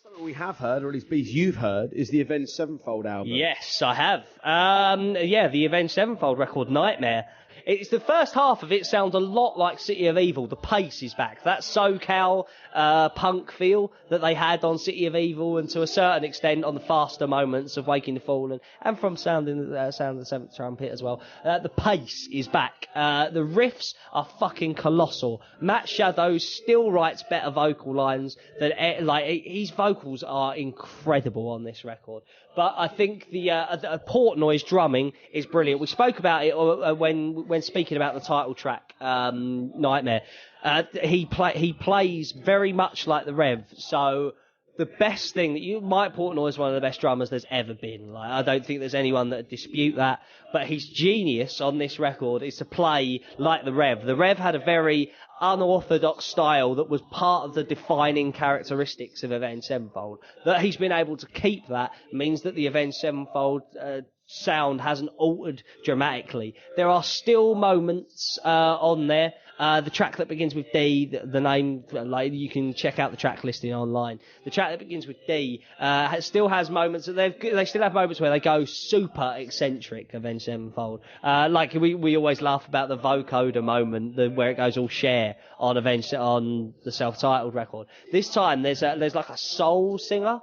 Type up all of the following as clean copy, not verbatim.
Something we have heard, or at least Bees you've heard, is the Avenged Sevenfold album. Yes, I have. The Avenged Sevenfold record, Nightmare. It's the first half of it sounds a lot like City of Evil. The pace is back. That SoCal punk feel that they had on City of Evil, and to a certain extent on the faster moments of Waking the Fallen, and from Sound of the Seventh Trumpet as well. The pace is back. The riffs are fucking colossal. Matt Shadows still writes better vocal lines than his vocals are incredible on this record. But I think the Portnoy's drumming is brilliant. We spoke about it when speaking about the title track, Nightmare. He plays very much like the Rev. So the best thing Mike Portnoy is one of the best drummers there's ever been. Like, I don't think there's anyone that would dispute that. But his genius on this record is to play like the Rev. The Rev had a very unorthodox style that was part of the defining characteristics of Avenged Sevenfold. That he's been able to keep that means that the Avenged Sevenfold sound hasn't altered dramatically. There are still moments on there. The track that begins with D, the name, like, you can check out the track listing online. The track that begins with D still has moments. They still have moments where they go super eccentric. Avenged Sevenfold, like we always laugh about the vocoder moment, where it goes all share on the self-titled record. This time there's like a soul singer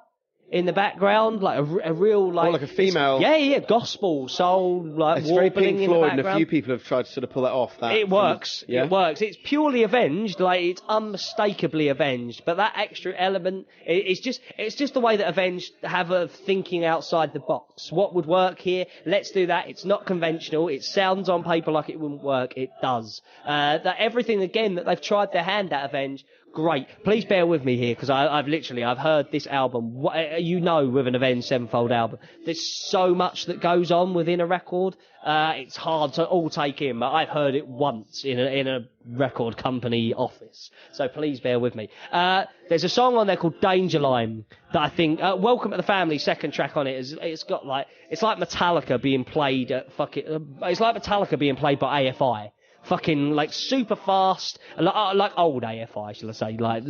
in the background, like a real, like... Oh, like a female... Yeah, gospel, soul, like, it's very Pink Floyd, and a few people have tried to sort of pull that off. It works. It works. It's purely Avenged, like, it's unmistakably Avenged, but that extra element, it's just the way that Avenged have of thinking outside the box. What would work here? Let's do that. It's not conventional. It sounds on paper like it wouldn't work. It does. That everything, again, that they've tried their hand at Avenged, great. Please bear with me here, because I've heard this album, with an Avenged Sevenfold album, there's so much that goes on within a record, it's hard to all take in, but I've heard it once in a record company office, so please bear with me. There's a song on there called Danger Line that I think, Welcome to the Family, second track on it, it's got like, it's like Metallica being played at it's like Metallica being played by AFI. Fucking, like, super fast, like old AFI, shall I say, like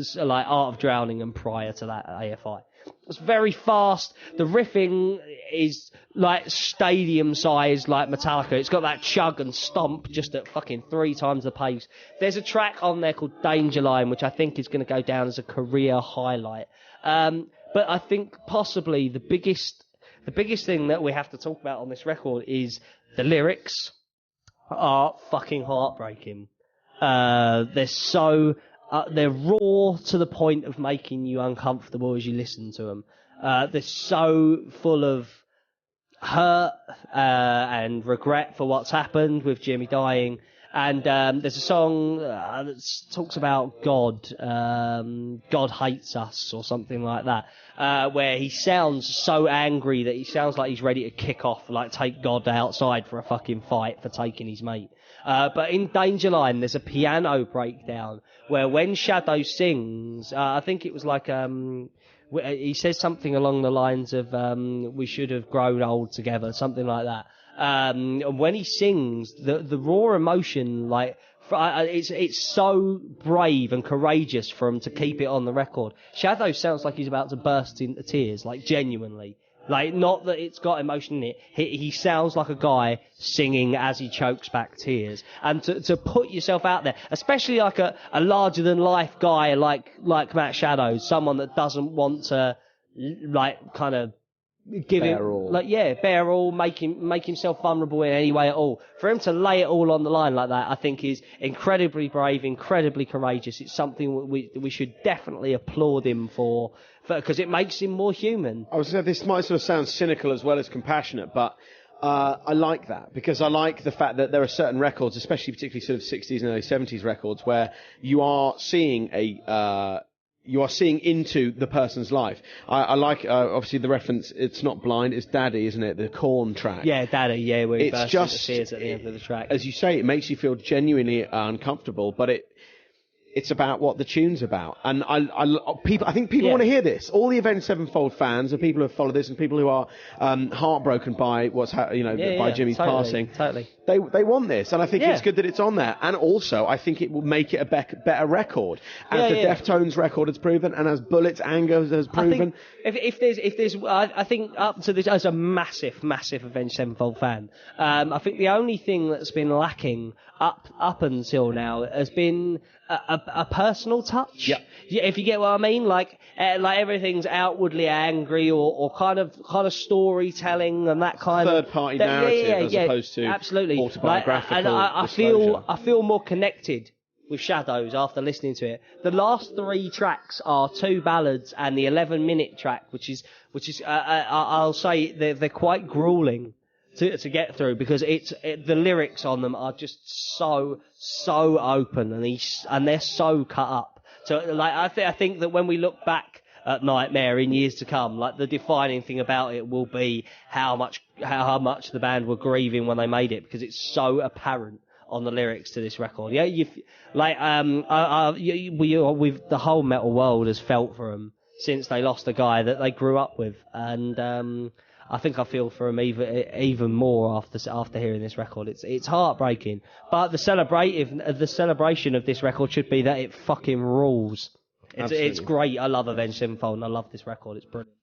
Art of Drowning and prior to that AFI. It's very fast. The riffing is, like, stadium-sized, like Metallica. It's got that chug and stomp just at fucking 3 times the pace. There's a track on there called Danger Line, which I think is going to go down as a career highlight. But I think possibly the biggest thing that we have to talk about on this record is the lyrics. Are fucking heartbreaking. They're raw to the point of making you uncomfortable as you listen to them. They're so full of hurt and regret for what's happened with Jimmy dying. And there's a song that talks about God. God hates us, or something like that. Where he sounds so angry that he sounds like he's ready to kick off, like take God outside for a fucking fight for taking his mate. But in Danger Line, there's a piano breakdown where when Shadow sings, I think it was like, he says something along the lines of, we should have grown old together, something like that. And when he sings, the raw emotion, like, it's so brave and courageous for him to keep it on the record. Shadow sounds like he's about to burst into tears, like, genuinely. Like, not that it's got emotion in it. He sounds like a guy singing as he chokes back tears. And to put yourself out there, especially like a larger than life guy like Matt Shadows, someone that doesn't want to, like, kind of bare all, make himself vulnerable in any way at all. For him to lay it all on the line like that, I think is incredibly brave, incredibly courageous. It's something we should definitely applaud him for, because it makes him more human. I was going to say, this might sort of sound cynical as well as compassionate, but I like that, because I like the fact that there are certain records, especially particularly sort of 60s and early 70s records, where you are seeing into the person's life. I like, obviously, the reference, It's Not Blind, it's Daddy, isn't it? The Korn track. Yeah, Daddy, yeah, where he bursts into tears at the end of the track. As you say, it makes you feel genuinely uncomfortable, but It's about what the tune's about, and I think people Yeah. want to hear this. All the Avenged Sevenfold fans and people who have followed this, and people who are heartbroken by by Jimmy's passing. Totally. They want this, and I think Yeah. it's good that it's on there. And also, I think it will make it a better record, as the Deftones record has proven, and as Bullet's Anger has proven. I think if there's, I think up to this, as a massive Avenged Sevenfold fan, I think the only thing that's been lacking up until now has been a personal touch. Yeah. If you get what I mean, like everything's outwardly angry or kind of storytelling and that kind Third party narrative as opposed to absolutely autobiographical. And I feel more connected with Shadows after listening to it. The last 3 tracks are 2 ballads and the 11-minute track, which is I'll say they're quite grueling to get through, because the lyrics on them are just so open and they're so cut up. So like I think that when we look back at Nightmare in years to come, like the defining thing about it will be how much the band were grieving when they made it, because it's so apparent on the lyrics to this record. Yeah, we've the whole metal world has felt for them since they lost a guy that they grew up with, and I think I feel for them even more after hearing this record. It's heartbreaking, but the celebration of this record should be that it fucking rules. It's great. I love Avenged Sevenfold and I love this record. It's brilliant.